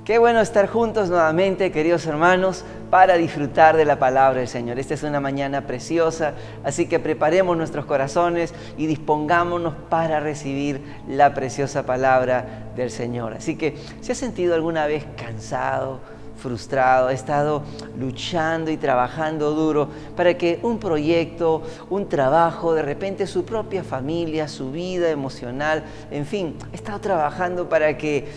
Qué bueno estar juntos nuevamente, queridos hermanos, para disfrutar de la palabra del Señor. Esta es una mañana preciosa, así que preparemos nuestros corazones y dispongámonos para recibir la preciosa palabra del Señor. Así que, ¿se ha sentido alguna vez cansado, frustrado? Ha estado luchando y trabajando duro para que un proyecto, un trabajo, de repente su propia familia, su vida emocional, en fin, ha estado trabajando para que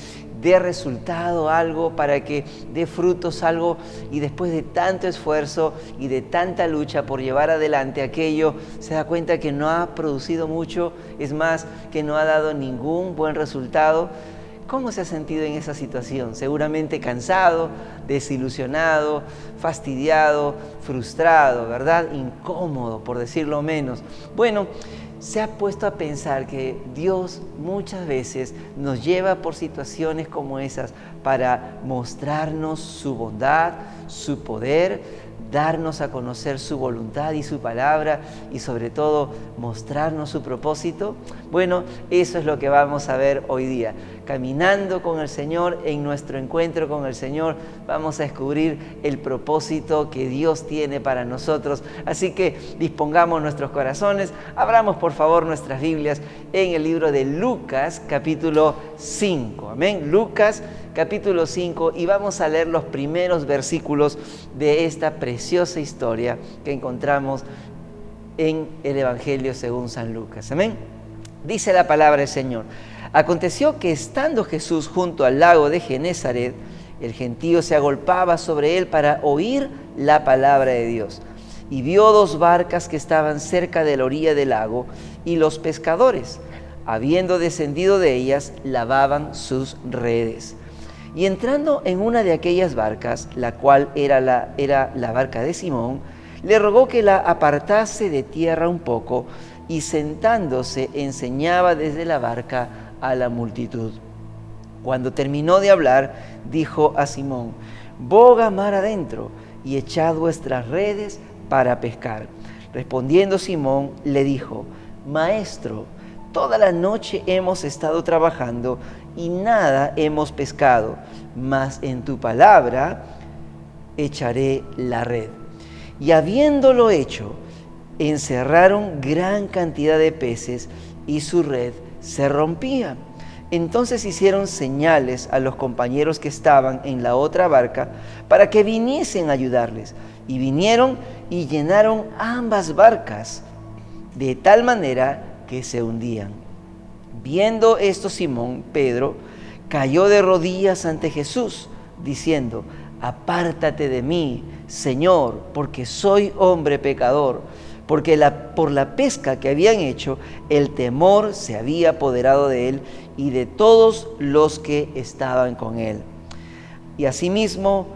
dé resultado algo, para que dé frutos algo, y después de tanto esfuerzo y de tanta lucha por llevar adelante aquello, se da cuenta que no ha producido mucho, es más, que no ha dado ningún buen resultado. ¿Cómo se ha sentido en esa situación? Seguramente cansado, desilusionado, fastidiado, frustrado, ¿verdad? Incómodo, por decirlo menos. Bueno, se ha puesto a pensar que Dios muchas veces nos lleva por situaciones como esas para mostrarnos su bondad, su poder, darnos a conocer su voluntad y su palabra y sobre todo mostrarnos su propósito. Bueno, eso es lo que vamos a ver hoy día. Caminando con el Señor, en nuestro encuentro con el Señor, vamos a descubrir el propósito que Dios tiene para nosotros. Así que dispongamos nuestros corazones, abramos por favor nuestras Biblias en el libro de Lucas capítulo 5. Amén. Lucas capítulo 5, y vamos a leer los primeros versículos de esta preciosa historia que encontramos en el Evangelio según San Lucas. Amén. Dice la palabra del Señor: aconteció que estando Jesús junto al lago de Genesaret, el gentío se agolpaba sobre él para oír la palabra de Dios. Y vio dos barcas que estaban cerca de la orilla del lago, y los pescadores, habiendo descendido de ellas, lavaban sus redes. Y entrando en una de aquellas barcas, la cual era la barca de Simón, le rogó que la apartase de tierra un poco, y sentándose enseñaba desde la barca a la multitud. Cuando terminó de hablar, dijo a Simón: boga mar adentro y echad vuestras redes para pescar. Respondiendo Simón, le dijo: Maestro, toda la noche hemos estado trabajando y nada hemos pescado, mas en tu palabra echaré la red. Y habiéndolo hecho, encerraron gran cantidad de peces y su red se rompía. Entonces hicieron señales a los compañeros que estaban en la otra barca para que viniesen a ayudarles. Y vinieron y llenaron ambas barcas, de tal manera que se hundían. Viendo esto, Simón Pedro cayó de rodillas ante Jesús, diciendo: apártate de mí, Señor, porque soy hombre pecador. Porque por la pesca que habían hecho, el temor se había apoderado de él y de todos los que estaban con él. Y asimismo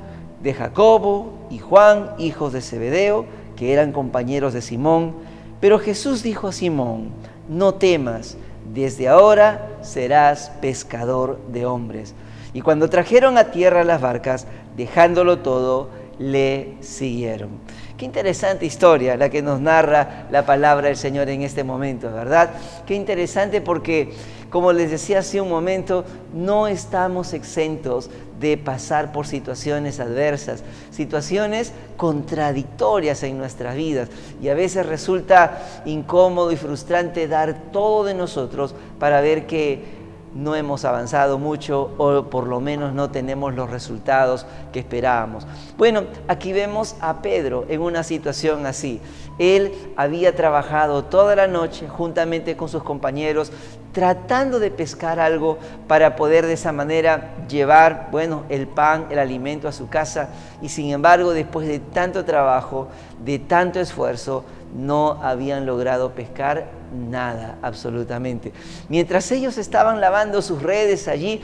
de Jacobo y Juan, hijos de Zebedeo, que eran compañeros de Simón. Pero Jesús dijo a Simón: no temas, desde ahora serás pescador de hombres. Y cuando trajeron a tierra las barcas, dejándolo todo, le siguieron. Qué interesante historia la que nos narra la palabra del Señor en este momento, ¿verdad? Qué interesante porque, como les decía hace un momento, no estamos exentos de pasar por situaciones adversas, situaciones contradictorias en nuestras vidas. Y a veces resulta incómodo y frustrante dar todo de nosotros para ver que no hemos avanzado mucho o por lo menos no tenemos los resultados que esperábamos. Bueno, aquí vemos a Pedro en una situación así. Él había trabajado toda la noche juntamente con sus compañeros tratando de pescar algo para poder de esa manera llevar, el pan, el alimento a su casa, y sin embargo, después de tanto trabajo, de tanto esfuerzo, no habían logrado pescar nada, absolutamente. Mientras ellos estaban lavando sus redes allí,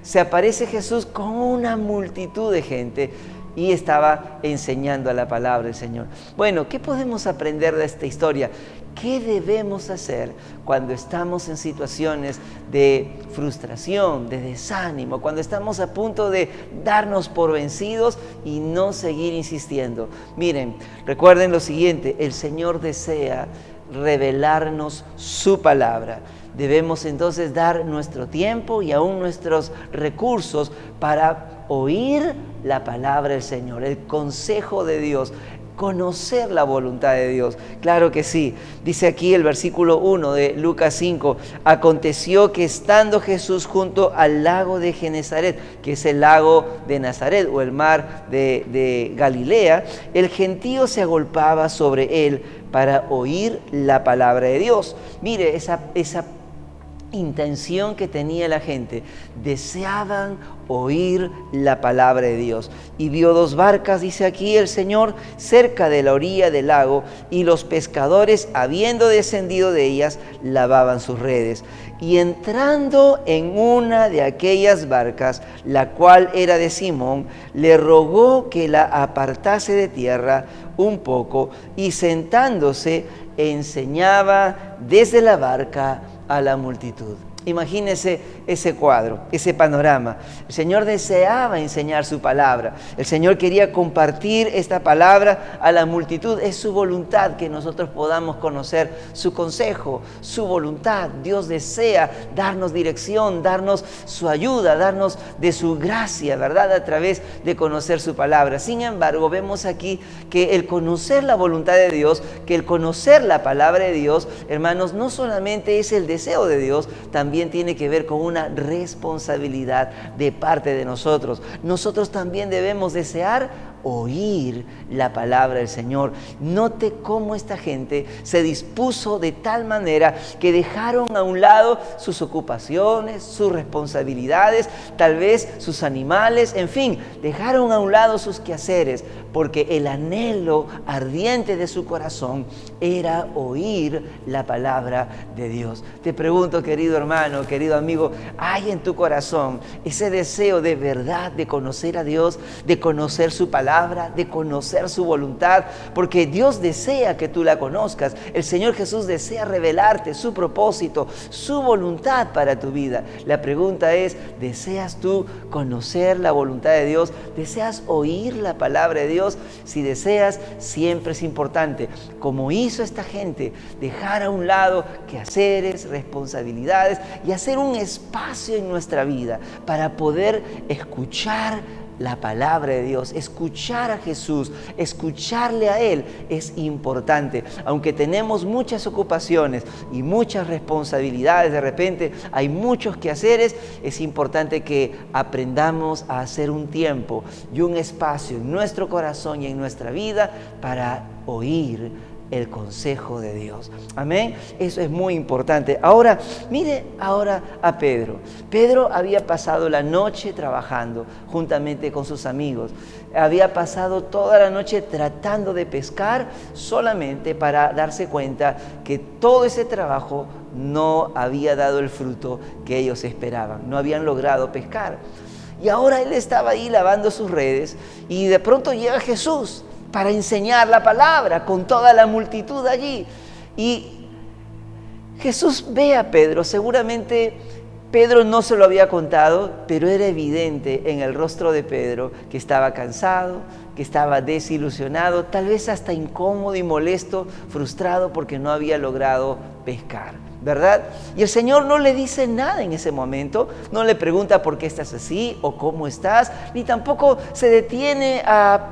se aparece Jesús con una multitud de gente y estaba enseñando la palabra del Señor. Bueno, ¿qué podemos aprender de esta historia? ¿Qué debemos hacer cuando estamos en situaciones de frustración, de desánimo, cuando estamos a punto de darnos por vencidos y no seguir insistiendo? Miren, recuerden lo siguiente: el Señor desea revelarnos su palabra, debemos entonces dar nuestro tiempo y aún nuestros recursos para oír la palabra del Señor, el consejo de Dios, conocer la voluntad de Dios. Claro que sí. Dice aquí el versículo 1 de Lucas 5, aconteció que estando Jesús junto al lago de Genesaret, que es el lago de Nazaret o el mar de Galilea, el gentío se agolpaba sobre él para oír la palabra de Dios. Mire esa intención que tenía la gente, deseaban oír la palabra de Dios. Y vio 2 barcas, dice aquí el Señor, cerca de la orilla del lago, y los pescadores, habiendo descendido de ellas, lavaban sus redes. Y entrando en una de aquellas barcas, la cual era de Simón, le rogó que la apartase de tierra un poco, y sentándose enseñaba desde la barca a la multitud. Imagínese ese cuadro, ese panorama. El Señor deseaba enseñar su palabra. El Señor quería compartir esta palabra a la multitud. Es su voluntad que nosotros podamos conocer su consejo, su voluntad. Dios desea darnos dirección, darnos su ayuda, darnos de su gracia, ¿verdad? A través de conocer su palabra. Sin embargo, vemos aquí que el conocer la voluntad de Dios, que el conocer la palabra de Dios, hermanos, no solamente es el deseo de Dios, también tiene que ver con una responsabilidad de parte de nosotros. Nosotros también debemos desear oír la palabra del Señor. Note cómo esta gente se dispuso de tal manera que dejaron a un lado sus ocupaciones, sus responsabilidades, tal vez sus animales, en fin, dejaron a un lado sus quehaceres, porque el anhelo ardiente de su corazón era oír la palabra de Dios. Te pregunto, querido hermano, querido amigo, ¿hay en tu corazón ese deseo de verdad de conocer a Dios, de conocer su palabra, de conocer su voluntad? Porque Dios desea que tú la conozcas. El Señor Jesús desea revelarte su propósito, su voluntad para tu vida. La pregunta es, ¿deseas tú conocer la voluntad de Dios? ¿Deseas oír la palabra de Dios? Si deseas, siempre es importante, como hizo esta gente, dejar a un lado quehaceres, responsabilidades y hacer un espacio en nuestra vida para poder escuchar la palabra de Dios, escuchar a Jesús, escucharle a Él es importante. Aunque tenemos muchas ocupaciones y muchas responsabilidades, de repente hay muchos quehaceres, es importante que aprendamos a hacer un tiempo y un espacio en nuestro corazón y en nuestra vida para oír el consejo de Dios. Amén. Eso es muy importante. Ahora, mire ahora a Pedro. Pedro había pasado la noche trabajando juntamente con sus amigos. Había pasado toda la noche tratando de pescar solamente para darse cuenta que todo ese trabajo no había dado el fruto que ellos esperaban. No habían logrado pescar. Y ahora él estaba ahí lavando sus redes y de pronto llega Jesús para enseñar la palabra con toda la multitud allí. Y Jesús ve a Pedro, seguramente Pedro no se lo había contado, pero era evidente en el rostro de Pedro que estaba cansado, que estaba desilusionado, tal vez hasta incómodo y molesto, frustrado porque no había logrado pescar, ¿verdad? Y el Señor no le dice nada en ese momento, no le pregunta por qué estás así o cómo estás, ni tampoco se detiene a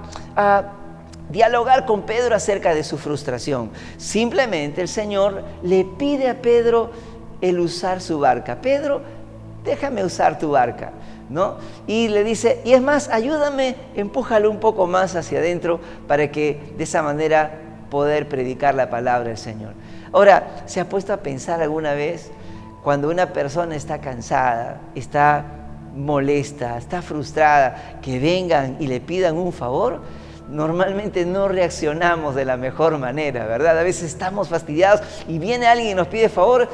dialogar con Pedro acerca de su frustración. Simplemente el Señor le pide a Pedro el usar su barca. Pedro, déjame usar tu barca, ¿no? Y le dice, y es más, ayúdame, empújalo un poco más hacia adentro para que de esa manera poder predicar la palabra del Señor. Ahora, ¿se ha puesto a pensar alguna vez cuando una persona está cansada, está molesta, está frustrada, que vengan y le pidan un favor? Normalmente no reaccionamos de la mejor manera, ¿verdad? A veces estamos fastidiados y viene alguien y nos pide favor,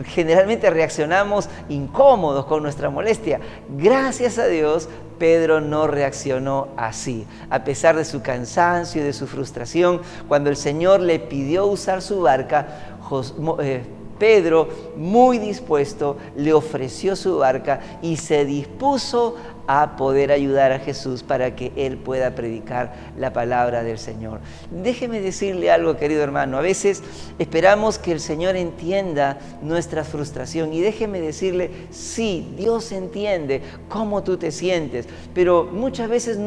generalmente reaccionamos incómodos con nuestra molestia. Gracias a Dios, Pedro no reaccionó así. A pesar de su cansancio y de su frustración, cuando el Señor le pidió usar su barca, Pedro, muy dispuesto, le ofreció su barca y se dispuso a poder ayudar a Jesús para que Él pueda predicar la palabra del Señor. Déjeme decirle algo, querido hermano. A veces esperamos que el Señor entienda nuestra frustración, y déjeme decirle, sí, Dios entiende cómo tú te sientes, pero muchas veces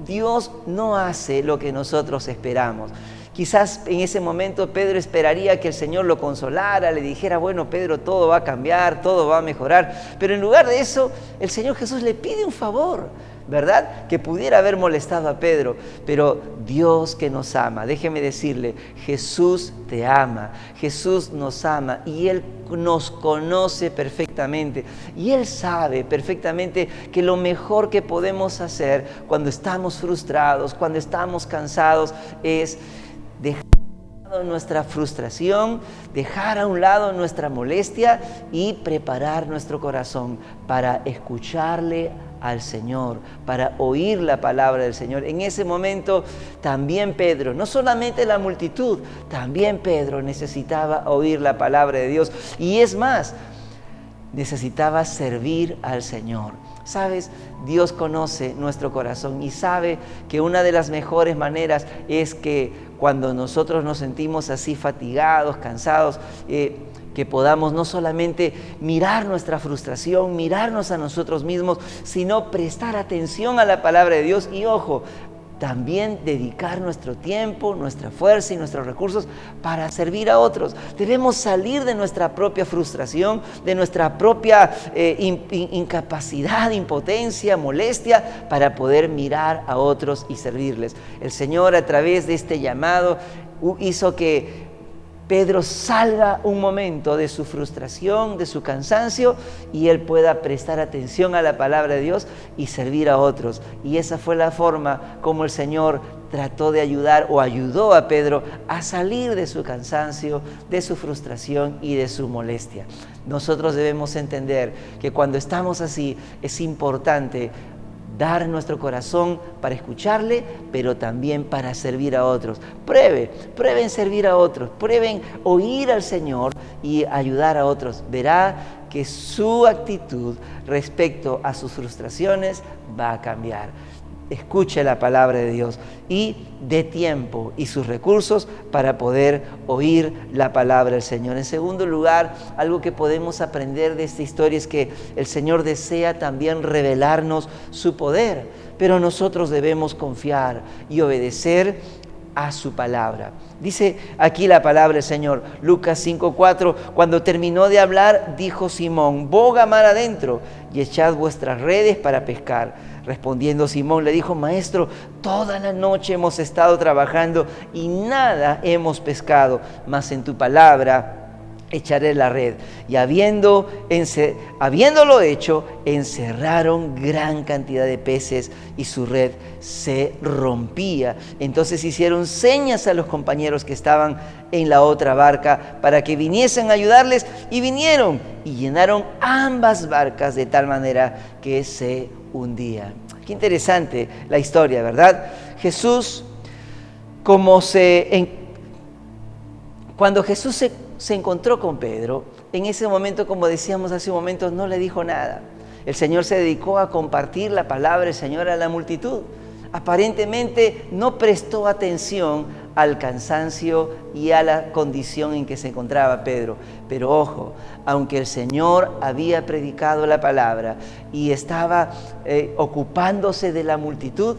Dios no hace lo que nosotros esperamos. Quizás en ese momento Pedro esperaría que el Señor lo consolara, le dijera, bueno, Pedro, todo va a cambiar, todo va a mejorar. Pero en lugar de eso, el Señor Jesús le pide un favor, ¿verdad? Que pudiera haber molestado a Pedro. Pero Dios, que nos ama, déjeme decirle, Jesús te ama, Jesús nos ama, y Él nos conoce perfectamente. Y Él sabe perfectamente que lo mejor que podemos hacer cuando estamos frustrados, cuando estamos cansados, es dejar a un lado nuestra frustración, dejar a un lado nuestra molestia y preparar nuestro corazón para escucharle al Señor, para oír la palabra del Señor. En ese momento también Pedro, no solamente la multitud, también Pedro necesitaba oír la palabra de Dios, y es más, necesitaba servir al Señor. ¿Sabes? Dios conoce nuestro corazón y sabe que una de las mejores maneras es que cuando nosotros nos sentimos así fatigados, cansados, que podamos no solamente mirar nuestra frustración, mirarnos a nosotros mismos, sino prestar atención a la palabra de Dios y, ojo, también dedicar nuestro tiempo, nuestra fuerza y nuestros recursos para servir a otros. Debemos salir de nuestra propia frustración, de nuestra propia incapacidad, impotencia, molestia, para poder mirar a otros y servirles. El Señor, a través de este llamado, hizo que Pedro salga un momento de su frustración, de su cansancio, y él pueda prestar atención a la palabra de Dios y servir a otros. Y esa fue la forma como el Señor trató de ayudar o ayudó a Pedro a salir de su cansancio, de su frustración y de su molestia. Nosotros debemos entender que cuando estamos así es importante dar nuestro corazón para escucharle, pero también para servir a otros. Prueben servir a otros, prueben oír al Señor y ayudar a otros. Verá que su actitud respecto a sus frustraciones va a cambiar. Escuche la palabra de Dios y dé tiempo y sus recursos para poder oír la palabra del Señor. En segundo lugar, algo que podemos aprender de esta historia es que el Señor desea también revelarnos su poder, pero nosotros debemos confiar y obedecer a su palabra. Dice aquí la palabra del Señor, Lucas 5:4, cuando terminó de hablar, dijo Simón, boga mar adentro y echad vuestras redes para pescar. Respondiendo Simón le dijo, Maestro, toda la noche hemos estado trabajando y nada hemos pescado, mas en tu palabra echaré la red. Y habiéndolo hecho, encerraron gran cantidad de peces y su red se rompía. Entonces hicieron señas a los compañeros que estaban en la otra barca para que viniesen a ayudarles, y vinieron y llenaron ambas barcas de tal manera que se hundían. Qué interesante la historia, ¿verdad? Jesús, cuando Jesús se encontró con Pedro, en ese momento, como decíamos hace un momento, no le dijo nada. El Señor se dedicó a compartir la palabra del Señor a la multitud. Aparentemente no prestó atención al cansancio y a la condición en que se encontraba Pedro. Pero ojo, aunque el Señor había predicado la palabra y estaba ocupándose de la multitud,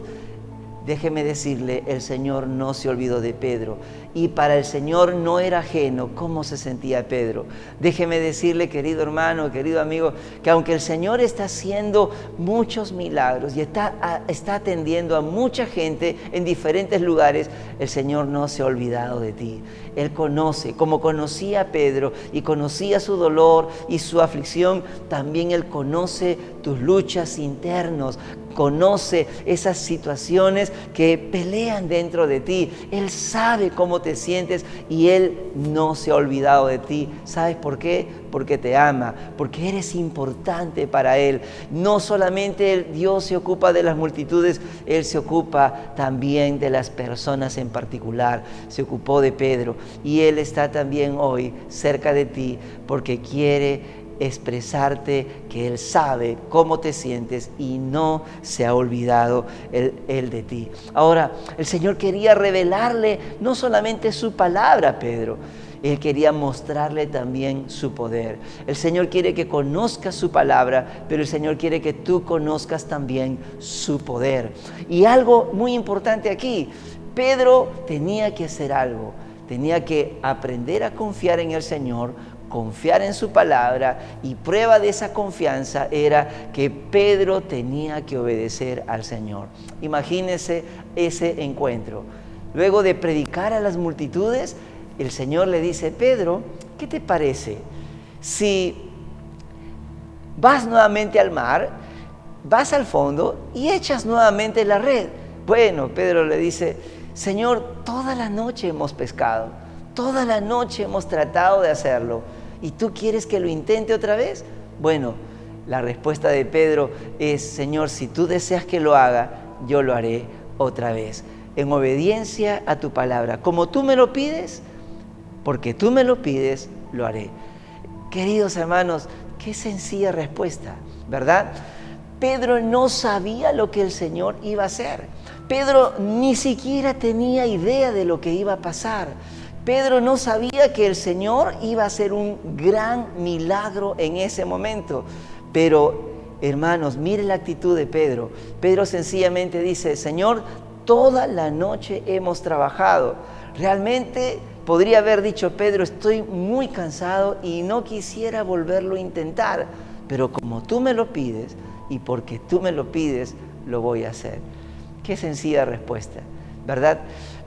déjeme decirle, el Señor no se olvidó de Pedro. Y para el Señor no era ajeno cómo se sentía Pedro. Déjeme decirle, querido hermano, querido amigo, que aunque el Señor está haciendo muchos milagros y está atendiendo a mucha gente en diferentes lugares, el Señor no se ha olvidado de ti. Él conoce, como conocía a Pedro y conocía su dolor y su aflicción, también Él conoce tus luchas internas, conoce esas situaciones que pelean dentro de ti. Él sabe cómo te sientes y Él no se ha olvidado de ti. ¿Sabes por qué? Porque te ama, porque eres importante para Él. No solamente Dios se ocupa de las multitudes, Él se ocupa también de las personas en particular. Se ocupó de Pedro y Él está también hoy cerca de ti porque quiere expresarte que Él sabe cómo te sientes y no se ha olvidado Él de ti. Ahora, el Señor quería revelarle no solamente su palabra a Pedro, Él quería mostrarle también su poder. El Señor quiere que conozcas su palabra, pero el Señor quiere que tú conozcas también su poder. Y algo muy importante aquí, Pedro tenía que hacer algo. Tenía que aprender a confiar en el Señor, confiar en su palabra, y prueba de esa confianza era que Pedro tenía que obedecer al Señor. Imagínese ese encuentro. Luego de predicar a las multitudes, el Señor le dice: Pedro, ¿qué te parece si vas nuevamente al mar, vas al fondo y echas nuevamente la red? Bueno, Pedro le dice: Señor, toda la noche hemos pescado, toda la noche hemos tratado de hacerlo, ¿y tú quieres que lo intente otra vez? Bueno, la respuesta de Pedro es: Señor, si tú deseas que lo haga, yo lo haré otra vez, en obediencia a tu palabra. Como tú me lo pides, porque tú me lo pides, lo haré. Queridos hermanos, qué sencilla respuesta, ¿verdad? Pedro no sabía lo que el Señor iba a hacer. Pedro ni siquiera tenía idea de lo que iba a pasar. Pedro no sabía que el Señor iba a hacer un gran milagro en ese momento. Pero, hermanos, miren la actitud de Pedro. Pedro sencillamente dice: Señor, toda la noche hemos trabajado. Realmente podría haber dicho Pedro: estoy muy cansado y no quisiera volverlo a intentar, pero como tú me lo pides y porque tú me lo pides, lo voy a hacer. Qué sencilla respuesta, ¿verdad?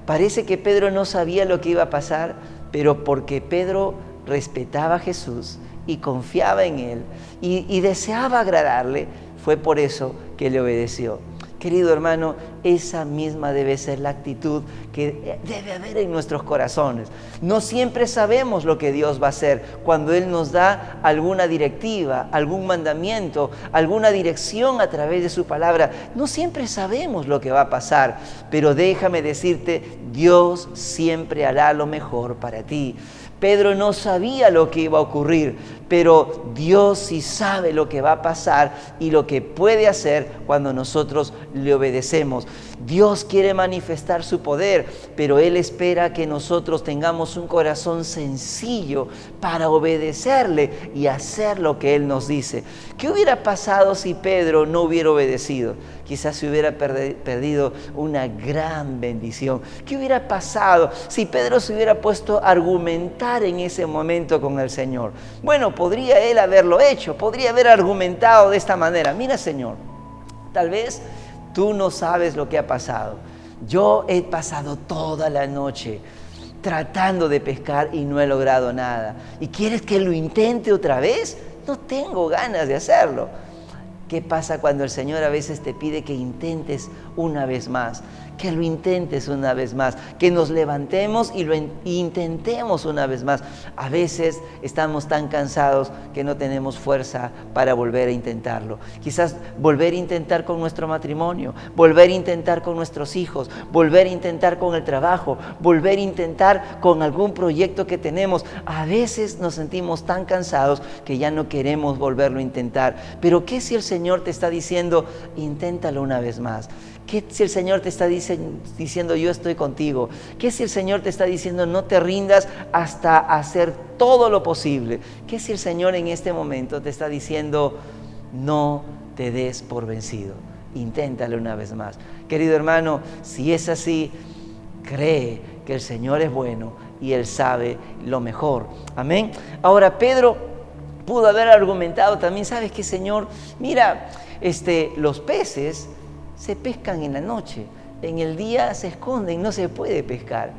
Parece que Pedro no sabía lo que iba a pasar, pero porque Pedro respetaba a Jesús y confiaba en Él y deseaba agradarle, fue por eso que le obedeció. Querido hermano, esa misma debe ser la actitud que debe haber en nuestros corazones. No siempre sabemos lo que Dios va a hacer cuando Él nos da alguna directiva, algún mandamiento, alguna dirección a través de su palabra. No siempre sabemos lo que va a pasar, pero déjame decirte, Dios siempre hará lo mejor para ti. Pedro no sabía lo que iba a ocurrir, pero Dios sí sabe lo que va a pasar y lo que puede hacer cuando nosotros le obedecemos. Dios quiere manifestar su poder, pero Él espera que nosotros tengamos un corazón sencillo para obedecerle y hacer lo que Él nos dice. ¿Qué hubiera pasado si Pedro no hubiera obedecido? Quizás se hubiera perdido una gran bendición. ¿Qué hubiera pasado si Pedro se hubiera puesto a argumentar en ese momento con el Señor? Bueno, podría él haberlo hecho, podría haber argumentado de esta manera: mira, Señor, tal vez tú no sabes lo que ha pasado. Yo he pasado toda la noche tratando de pescar y no he logrado nada. ¿Y quieres que lo intente otra vez? No tengo ganas de hacerlo. ¿Qué pasa cuando el Señor a veces te pide que intentes una vez más? Que lo intentes una vez más, que nos levantemos y lo intentemos una vez más. A veces estamos tan cansados que no tenemos fuerza para volver a intentarlo. Quizás volver a intentar con nuestro matrimonio, volver a intentar con nuestros hijos, volver a intentar con el trabajo, volver a intentar con algún proyecto que tenemos. A veces nos sentimos tan cansados que ya no queremos volverlo a intentar. Pero ¿qué si el Señor te está diciendo: inténtalo una vez más? ¿Qué si el Señor te está diciendo: yo estoy contigo? ¿Qué si el Señor te está diciendo: no te rindas hasta hacer todo lo posible? ¿Qué si el Señor en este momento te está diciendo: no te des por vencido, inténtalo una vez más? Querido hermano, si es así, cree que el Señor es bueno y Él sabe lo mejor. Amén. Ahora, Pedro pudo haber argumentado también: ¿sabes qué, Señor? Mira, los peces se pescan en la noche, en el día se esconden, no se puede pescar.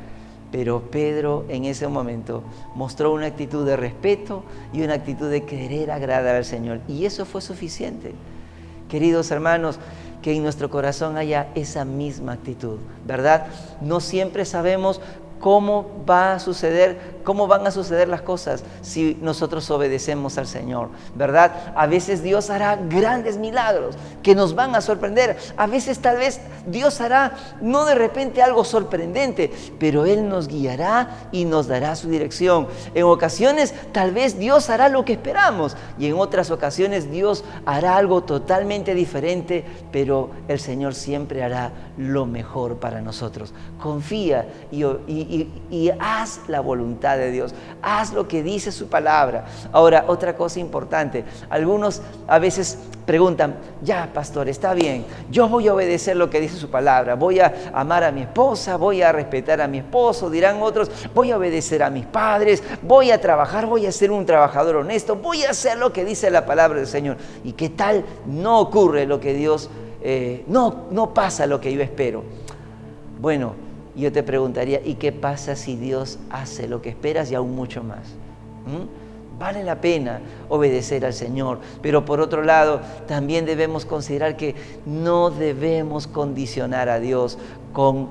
Pero Pedro en ese momento mostró una actitud de respeto y una actitud de querer agradar al Señor, y eso fue suficiente. Queridos hermanos, que en nuestro corazón haya esa misma actitud, ¿verdad? No siempre sabemos cómo va a suceder cómo van a suceder las cosas si nosotros obedecemos al Señor, ¿verdad? A veces Dios hará grandes milagros que nos van a sorprender. A veces tal vez Dios hará no de repente algo sorprendente, pero Él nos guiará y nos dará su dirección. En ocasiones tal vez Dios hará lo que esperamos y en otras ocasiones Dios hará algo totalmente diferente, pero el Señor siempre hará lo mejor para nosotros. Confía y haz la voluntad de Dios, haz lo que dice su palabra. Ahora, otra cosa importante, algunos a veces preguntan, ya pastor, está bien, yo voy a obedecer lo que dice su palabra, voy a amar a mi esposa, voy a respetar a mi esposo, dirán otros, voy a obedecer a mis padres, voy a trabajar, voy a ser un trabajador honesto, voy a hacer lo que dice la palabra del Señor. ¿Y qué tal? No ocurre lo que Dios, no pasa lo que yo espero. Bueno, yo te preguntaría, ¿y qué pasa si Dios hace lo que esperas y aún mucho más? Vale la pena obedecer al Señor, pero por otro lado, también debemos considerar que no debemos condicionar a Dios con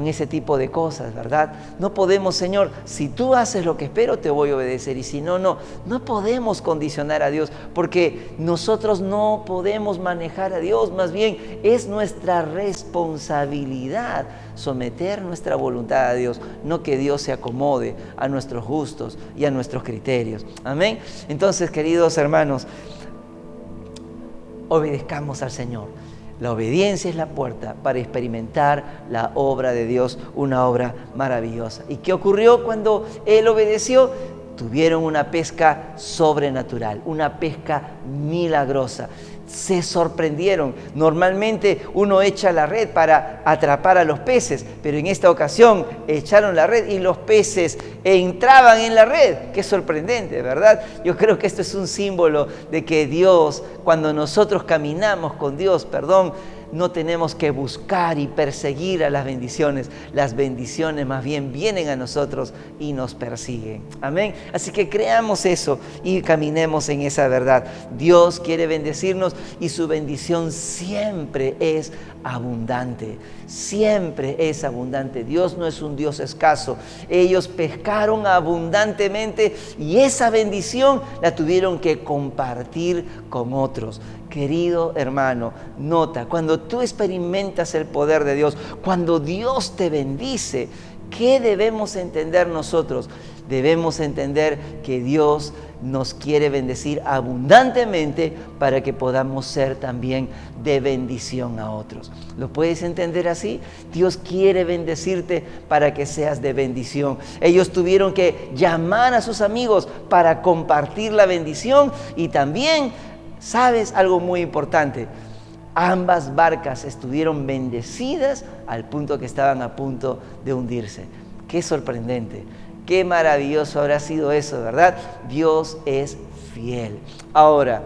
ese tipo de cosas, ¿verdad? No podemos, Señor, si tú haces lo que espero, te voy a obedecer, y si no, no podemos condicionar a Dios, porque nosotros no podemos manejar a Dios, más bien es nuestra responsabilidad someter nuestra voluntad a Dios, no que Dios se acomode a nuestros gustos y a nuestros criterios. Amén. Entonces, queridos hermanos, obedezcamos al Señor. La obediencia es la puerta para experimentar la obra de Dios, una obra maravillosa. ¿Y qué ocurrió cuando Él obedeció? Tuvieron una pesca sobrenatural, una pesca milagrosa. Se sorprendieron. Normalmente uno echa la red para atrapar a los peces, pero en esta ocasión echaron la red y los peces entraban en la red. Qué sorprendente, ¿verdad? Yo creo que esto es un símbolo de que Dios, cuando nosotros caminamos con Dios, no tenemos que buscar y perseguir a las bendiciones más bien vienen a nosotros y nos persiguen. Amén. Así que creamos eso y caminemos en esa verdad. Dios quiere bendecirnos y su bendición siempre es abundante. Siempre es abundante. Dios no es un Dios escaso. Ellos pescaron abundantemente y esa bendición la tuvieron que compartir con otros. Querido hermano, nota, cuando tú experimentas el poder de Dios, cuando Dios te bendice, ¿qué debemos entender nosotros? Debemos entender que Dios nos quiere bendecir abundantemente para que podamos ser también de bendición a otros. ¿Lo puedes entender así? Dios quiere bendecirte para que seas de bendición. Ellos tuvieron que llamar a sus amigos para compartir la bendición y también, ¿sabes algo muy importante? Ambas barcas estuvieron bendecidas al punto que estaban a punto de hundirse. Qué sorprendente, qué maravilloso habrá sido eso, ¿verdad? Dios es fiel. Ahora,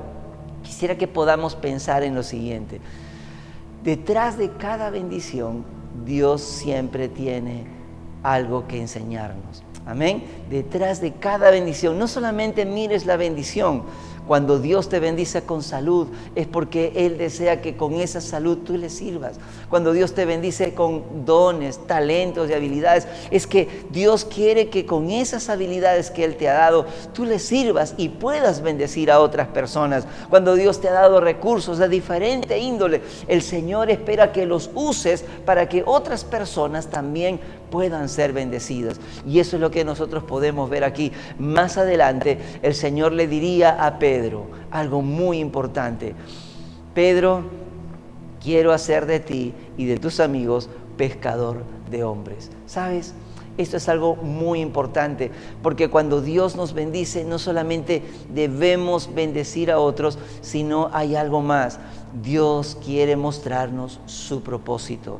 quisiera que podamos pensar en lo siguiente. Detrás de cada bendición, Dios siempre tiene algo que enseñarnos. Amén. Detrás de cada bendición, no solamente mires la bendición. Cuando Dios te bendice con salud, es porque Él desea que con esa salud tú le sirvas. Cuando Dios te bendice con dones, talentos y habilidades, es que Dios quiere que con esas habilidades que Él te ha dado, tú le sirvas y puedas bendecir a otras personas. Cuando Dios te ha dado recursos de diferente índole, el Señor espera que los uses para que otras personas también puedan ser bendecidas. Y eso es lo que nosotros podemos ver aquí. Más adelante, el Señor le diría a Pedro algo muy importante. Pedro, quiero hacer de ti y de tus amigos pescador de hombres. ¿Sabes? Esto es algo muy importante, porque cuando Dios nos bendice, no solamente debemos bendecir a otros, sino hay algo más. Dios quiere mostrarnos su propósito.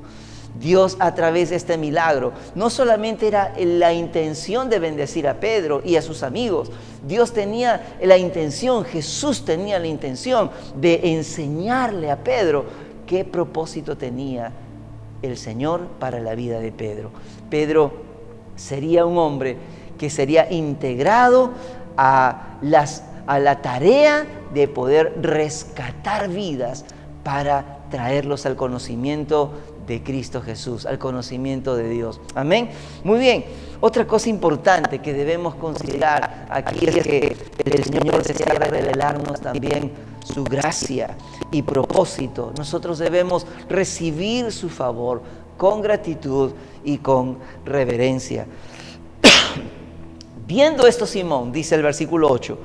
Dios, a través de este milagro, no solamente era la intención de bendecir a Pedro y a sus amigos. Dios tenía la intención, Jesús tenía la intención de enseñarle a Pedro qué propósito tenía el Señor para la vida de Pedro. Pedro sería un hombre que sería integrado a la tarea de poder rescatar vidas para traerlos al conocimiento de Cristo Jesús, al conocimiento de Dios. Amén. Muy bien. Otra cosa importante que debemos considerar aquí es que el Señor desea revelarnos también su gracia y propósito. Nosotros debemos recibir su favor con gratitud y con reverencia. Viendo esto, Simón, dice el versículo 8,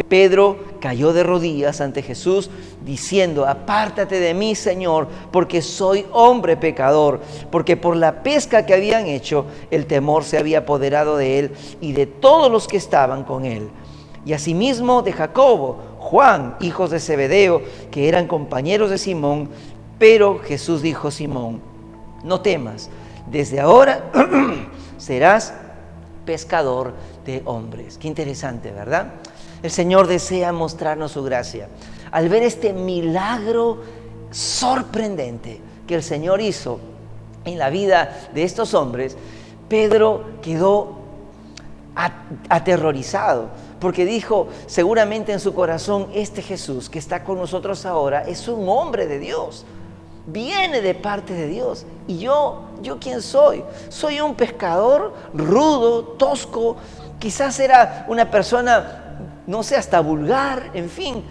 Pedro cayó de rodillas ante Jesús, diciendo: apártate de mí, Señor, porque soy hombre pecador. Porque por la pesca que habían hecho, el temor se había apoderado de él y de todos los que estaban con él. Y asimismo de Jacobo, Juan, hijos de Zebedeo, que eran compañeros de Simón. Pero Jesús dijo: Simón, no temas, desde ahora serás pescador de hombres. Qué interesante, ¿verdad? El Señor desea mostrarnos su gracia. Al ver este milagro sorprendente que el Señor hizo en la vida de estos hombres, Pedro quedó aterrorizado, porque dijo seguramente en su corazón: este Jesús que está con nosotros ahora es un hombre de Dios, viene de parte de Dios. ¿Y yo quién soy? Soy un pescador rudo, tosco, quizás era una persona, no sé, hasta vulgar, en fin.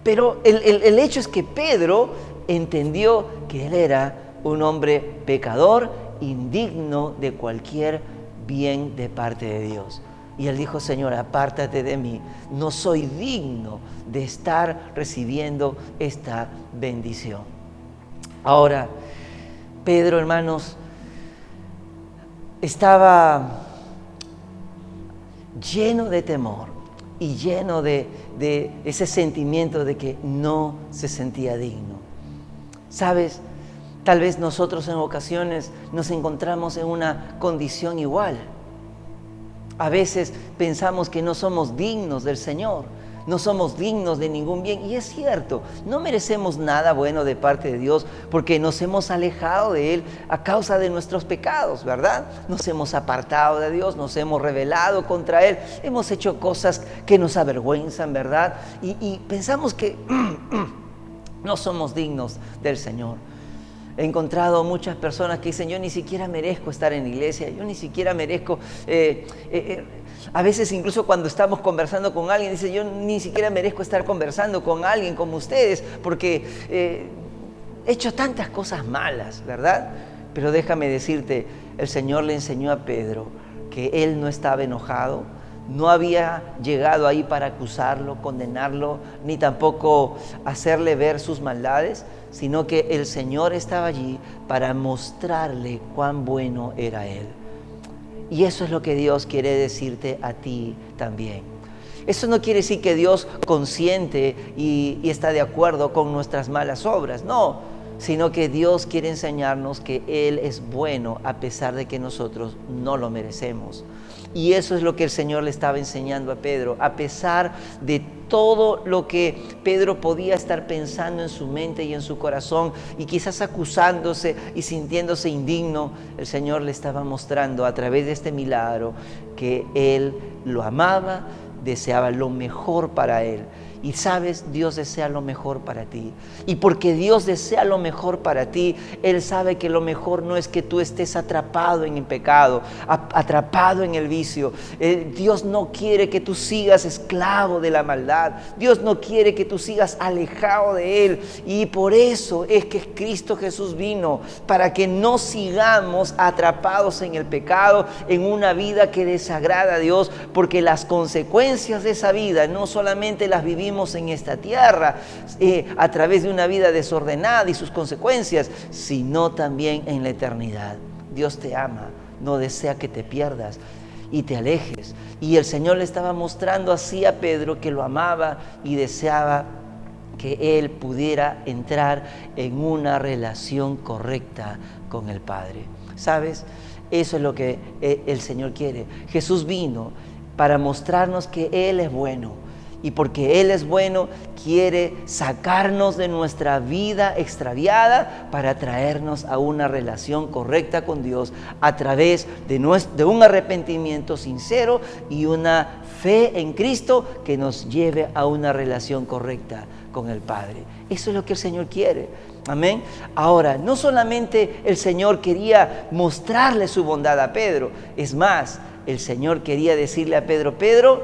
Pero el hecho es que Pedro entendió que él era un hombre pecador, indigno de cualquier bien de parte de Dios. Y él dijo: Señor, apártate de mí, no soy digno de estar recibiendo esta bendición. Ahora, Pedro, hermanos, estaba lleno de temor y lleno de ese sentimiento de que no se sentía digno. ¿Sabes? Tal vez nosotros en ocasiones nos encontramos en una condición igual. A veces pensamos que no somos dignos del Señor, no somos dignos de ningún bien. Y es cierto, no merecemos nada bueno de parte de Dios porque nos hemos alejado de Él a causa de nuestros pecados, ¿verdad? Nos hemos apartado de Dios, nos hemos rebelado contra Él, hemos hecho cosas que nos avergüenzan, ¿verdad? Y pensamos que no somos dignos del Señor. He encontrado muchas personas que dicen: yo ni siquiera merezco estar en la iglesia, yo ni siquiera merezco... A veces incluso cuando estamos conversando con alguien, dice: yo ni siquiera merezco estar conversando con alguien como ustedes, porque he hecho tantas cosas malas, ¿verdad? Pero déjame decirte, el Señor le enseñó a Pedro que Él no estaba enojado, no había llegado ahí para acusarlo, condenarlo, ni tampoco hacerle ver sus maldades, sino que el Señor estaba allí para mostrarle cuán bueno era Él. Y eso es lo que Dios quiere decirte a ti también. Eso no quiere decir que Dios consiente y está de acuerdo con nuestras malas obras, no, sino que Dios quiere enseñarnos que Él es bueno a pesar de que nosotros no lo merecemos. Y eso es lo que el Señor le estaba enseñando a Pedro. A pesar de todo lo que Pedro podía estar pensando en su mente y en su corazón, y quizás acusándose y sintiéndose indigno, el Señor le estaba mostrando a través de este milagro que Él lo amaba, deseaba lo mejor para él. Y sabes, Dios desea lo mejor para ti. Y porque Dios desea lo mejor para ti, Él sabe que lo mejor no es que tú estés atrapado en el pecado, atrapado en el vicio. Dios no quiere que tú sigas esclavo de la maldad. Dios no quiere que tú sigas alejado de Él. Y por eso es que Cristo Jesús vino, para que no sigamos atrapados en el pecado, en una vida que desagrada a Dios, porque las consecuencias de esa vida no solamente las vivimos en esta tierra a través de una vida desordenada y sus consecuencias, sino también en la eternidad. Dios te ama, no desea que te pierdas y te alejes. Y el Señor le estaba mostrando así a Pedro que lo amaba y deseaba que él pudiera entrar en una relación correcta con el Padre. ¿Sabes? Eso es lo que el Señor quiere. Jesús vino para mostrarnos que Él es bueno. Y porque Él es bueno, quiere sacarnos de nuestra vida extraviada para traernos a una relación correcta con Dios a través de un arrepentimiento sincero y una fe en Cristo que nos lleve a una relación correcta con el Padre. Eso es lo que el Señor quiere. Amén. Ahora, no solamente el Señor quería mostrarle su bondad a Pedro, es más, el Señor quería decirle a Pedro: Pedro,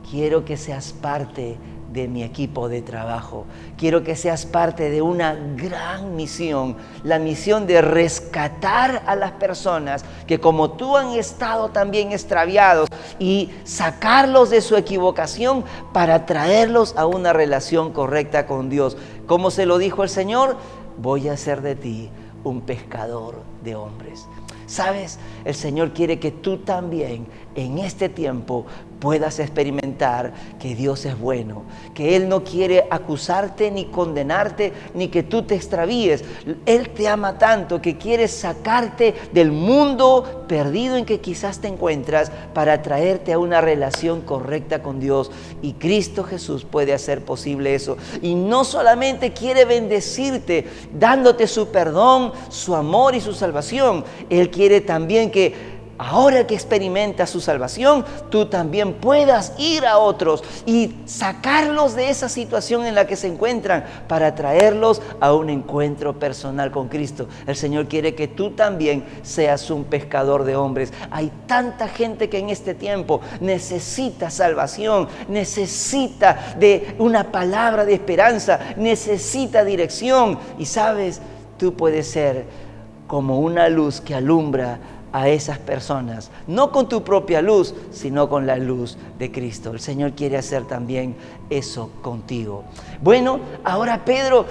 quiero que seas parte de mi equipo de trabajo. Quiero que seas parte de una gran misión, la misión de rescatar a las personas que como tú han estado también extraviados y sacarlos de su equivocación para traerlos a una relación correcta con Dios. ¿Cómo se lo dijo el Señor? Voy a hacer de ti un pescador de hombres. ¿Sabes? El Señor quiere que tú también en este tiempo puedas experimentar que Dios es bueno, que Él no quiere acusarte ni condenarte, ni que tú te extravíes. Él te ama tanto que quiere sacarte del mundo perdido en que quizás te encuentras para traerte a una relación correcta con Dios. Y Cristo Jesús puede hacer posible eso. Y no solamente quiere bendecirte dándote su perdón, su amor y su salvación. Él quiere también que ahora que experimentas su salvación, tú también puedas ir a otros y sacarlos de esa situación en la que se encuentran para traerlos a un encuentro personal con Cristo. El Señor quiere que tú también seas un pescador de hombres. Hay tanta gente que en este tiempo necesita salvación, necesita de una palabra de esperanza, necesita dirección. Y sabes, tú puedes ser como una luz que alumbra a esas personas, no con tu propia luz, sino con la luz de Cristo. El Señor quiere hacer también eso contigo. Bueno, ahora Pedro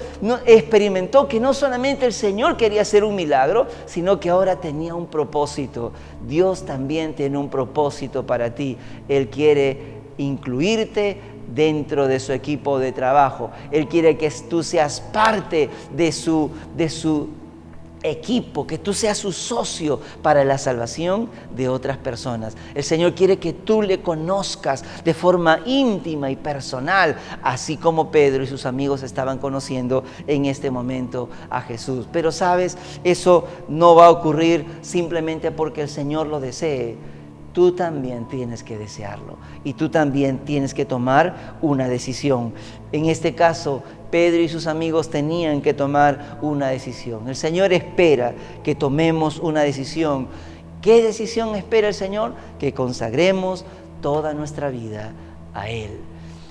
experimentó que no solamente el Señor quería hacer un milagro, sino que ahora tenía un propósito. Dios también tiene un propósito para ti. Él quiere incluirte dentro de su equipo de trabajo. Él quiere que tú seas parte de su equipo, que tú seas su socio para la salvación de otras personas. El Señor quiere que tú le conozcas de forma íntima y personal, así como Pedro y sus amigos estaban conociendo en este momento a Jesús. Pero sabes, eso no va a ocurrir simplemente porque el Señor lo desee. Tú también tienes que desearlo y tú también tienes que tomar una decisión. En este caso, Pedro y sus amigos tenían que tomar una decisión. El Señor espera que tomemos una decisión. ¿Qué decisión espera el Señor? Que consagremos toda nuestra vida a Él.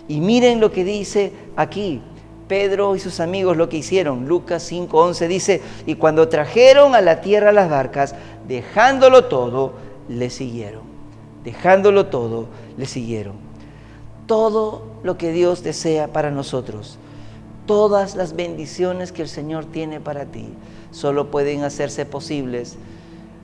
Y miren lo que dice aquí. Pedro y sus amigos lo que hicieron. Lucas 5:11 dice: y cuando trajeron a la tierra las barcas, dejándolo todo, le siguieron. Dejándolo todo, le siguieron. Todo lo que Dios desea para nosotros, todas las bendiciones que el Señor tiene para ti, solo pueden hacerse posibles,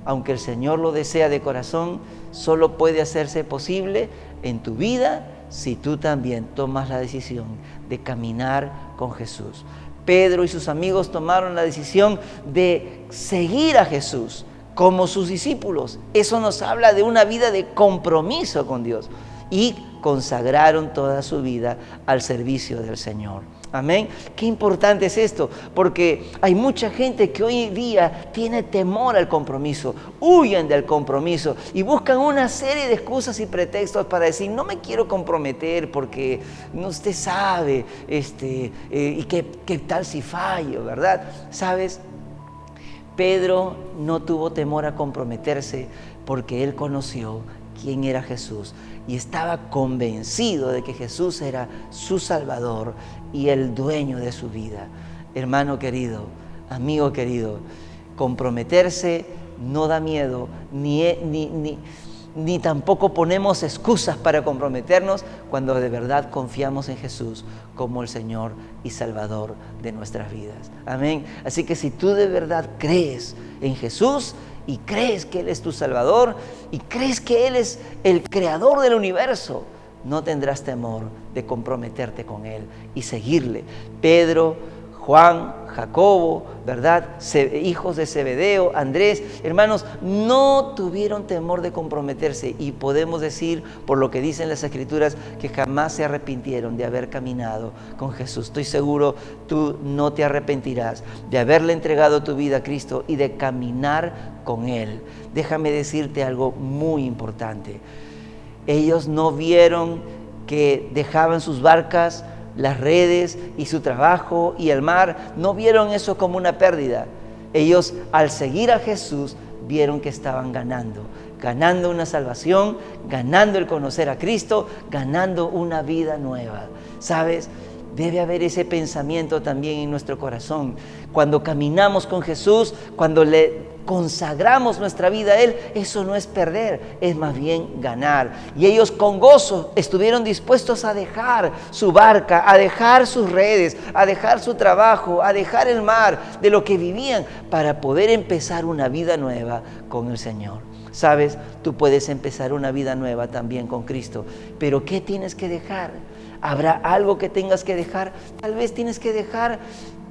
aunque el Señor lo desea de corazón, solo puede hacerse posible en tu vida si tú también tomas la decisión de caminar con Jesús. Pedro y sus amigos tomaron la decisión de seguir a Jesús como sus discípulos. Eso nos habla de una vida de compromiso con Dios. Y consagraron toda su vida al servicio del Señor. Amén. Qué importante es esto, porque hay mucha gente que hoy día tiene temor al compromiso, huyen del compromiso y buscan una serie de excusas y pretextos para decir: no me quiero comprometer porque no, usted sabe, y qué tal si fallo, ¿verdad? ¿Sabes? Pedro no tuvo temor a comprometerse porque él conoció quién era Jesús y estaba convencido de que Jesús era su Salvador y el dueño de su vida. Hermano querido, amigo querido, comprometerse no da miedo, ni tampoco ponemos excusas para comprometernos cuando de verdad confiamos en Jesús como el Señor y Salvador de nuestras vidas. Amén. Así que si tú de verdad crees en Jesús y crees que Él es tu Salvador y crees que Él es el creador del universo, no tendrás temor de comprometerte con Él y seguirle. Pedro, Juan, Jacobo, ¿verdad? Hijos de Zebedeo, Andrés, hermanos, no tuvieron temor de comprometerse y podemos decir, por lo que dicen las Escrituras, que jamás se arrepintieron de haber caminado con Jesús. Estoy seguro, tú no te arrepentirás de haberle entregado tu vida a Cristo y de caminar con Él. Déjame decirte algo muy importante. Ellos no vieron que dejaban sus barcas las redes y su trabajo y el mar, no vieron eso como una pérdida. Ellos, al seguir a Jesús, vieron que estaban ganando una salvación, ganando el conocer a Cristo, ganando una vida nueva. ¿Sabes? Debe haber ese pensamiento también en nuestro corazón. Cuando caminamos con Jesús, cuando le consagramos nuestra vida a Él, eso no es perder, es más bien ganar. Y ellos con gozo estuvieron dispuestos a dejar su barca, a dejar sus redes, a dejar su trabajo, a dejar el mar, de lo que vivían, para poder empezar una vida nueva con el Señor. ¿Sabes? Tú puedes empezar una vida nueva también con Cristo, pero ¿qué tienes que dejar? ¿Habrá algo que tengas que dejar? Tal vez tienes que dejar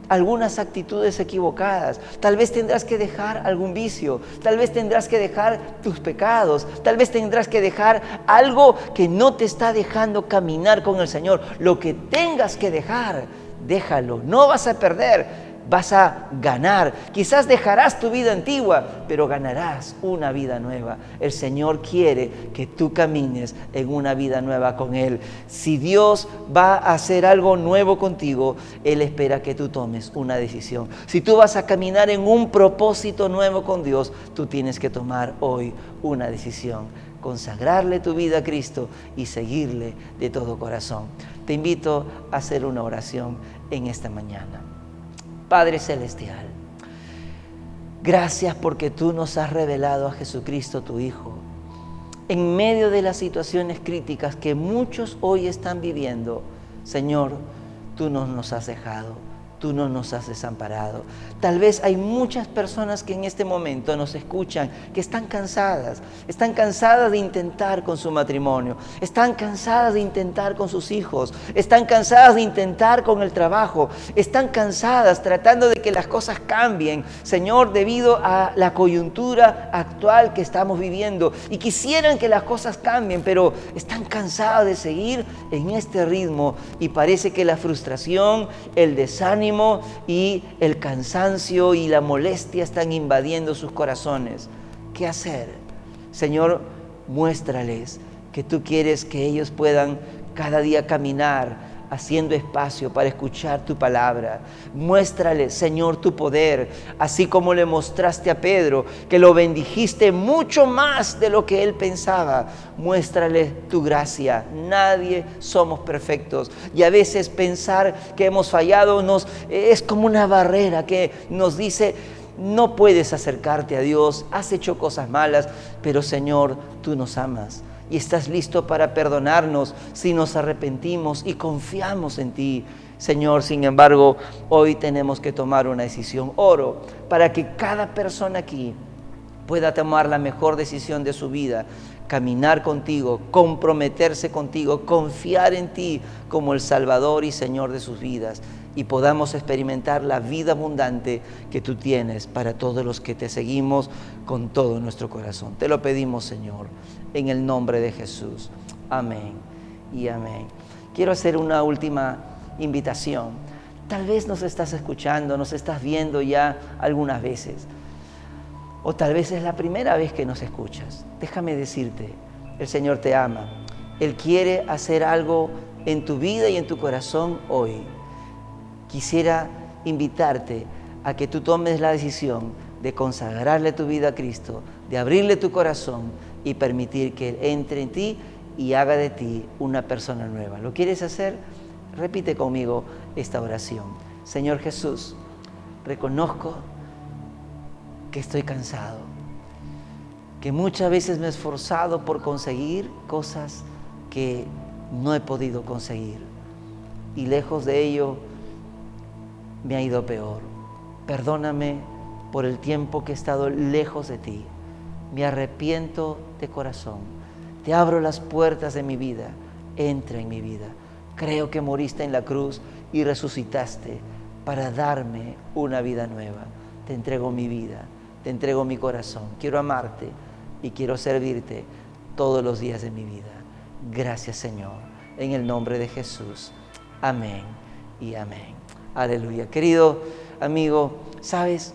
algunas actitudes equivocadas, tal vez tendrás que dejar algún vicio, tal vez tendrás que dejar tus pecados, tal vez tendrás que dejar algo que no te está dejando caminar con el Señor. Lo que tengas que dejar, déjalo, no vas a perder, vas a ganar. Quizás dejarás tu vida antigua, pero ganarás una vida nueva. El Señor quiere que tú camines en una vida nueva con Él. Si Dios va a hacer algo nuevo contigo, Él espera que tú tomes una decisión. Si tú vas a caminar en un propósito nuevo con Dios, tú tienes que tomar hoy una decisión. Consagrarle tu vida a Cristo y seguirle de todo corazón. Te invito a hacer una oración en esta mañana. Padre Celestial, gracias porque tú nos has revelado a Jesucristo, tu Hijo. En medio de las situaciones críticas que muchos hoy están viviendo, Señor, tú no nos has dejado. Tú no nos has desamparado. Tal vez hay muchas personas que en este momento nos escuchan, que están cansadas de intentar con su matrimonio, están cansadas de intentar con sus hijos, están cansadas de intentar con el trabajo, están cansadas tratando de que las cosas cambien, Señor, debido a la coyuntura actual que estamos viviendo, y quisieran que las cosas cambien, pero están cansadas de seguir en este ritmo, y parece que la frustración, el desánimo y el cansancio y la molestia están invadiendo sus corazones. ¿Qué hacer? Señor, muéstrales que tú quieres que ellos puedan cada día caminar haciendo espacio para escuchar tu palabra. Muéstrales, Señor, tu poder, así como le mostraste a Pedro, que lo bendijiste mucho más de lo que él pensaba. Muéstrales tu gracia. Nadie somos perfectos, y a veces pensar que hemos fallado es como una barrera que nos dice: no puedes acercarte a Dios, has hecho cosas malas, pero Señor, tú nos amas. Y estás listo para perdonarnos si nos arrepentimos y confiamos en ti. Señor, sin embargo, hoy tenemos que tomar una decisión. Oro para que cada persona aquí pueda tomar la mejor decisión de su vida, caminar contigo, comprometerse contigo, confiar en ti como el Salvador y Señor de sus vidas, y podamos experimentar la vida abundante que tú tienes para todos los que te seguimos con todo nuestro corazón. Te lo pedimos, Señor, en el nombre de Jesús. Amén y amén. Quiero hacer una última invitación. Tal vez nos estás escuchando, nos estás viendo ya algunas veces, o tal vez es la primera vez que nos escuchas. Déjame decirte, el Señor te ama. Él quiere hacer algo en tu vida y en tu corazón hoy. Quisiera invitarte a que tú tomes la decisión de consagrarle tu vida a Cristo, de abrirle tu corazón y permitir que Él entre en ti y haga de ti una persona nueva. ¿Lo quieres hacer? Repite conmigo esta oración. Señor Jesús, reconozco que estoy cansado, que muchas veces me he esforzado por conseguir cosas que no he podido conseguir, y lejos de ello me ha ido peor. Perdóname por el tiempo que he estado lejos de ti. Me arrepiento de corazón. Te abro las puertas de mi vida. Entra en mi vida. Creo que moriste en la cruz y resucitaste para darme una vida nueva. Te entrego mi vida, te entrego mi corazón. Quiero amarte y quiero servirte todos los días de mi vida. Gracias, Señor, en el nombre de Jesús. Amén y amén. Aleluya. Querido amigo, ¿sabes?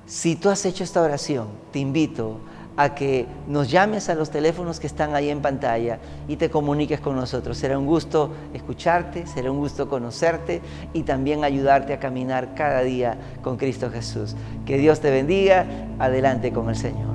Si tú has hecho esta oración, te invito a que nos llames a los teléfonos que están ahí en pantalla y te comuniques con nosotros. Será un gusto escucharte, será un gusto conocerte y también ayudarte a caminar cada día con Cristo Jesús. Que Dios te bendiga. Adelante con el Señor.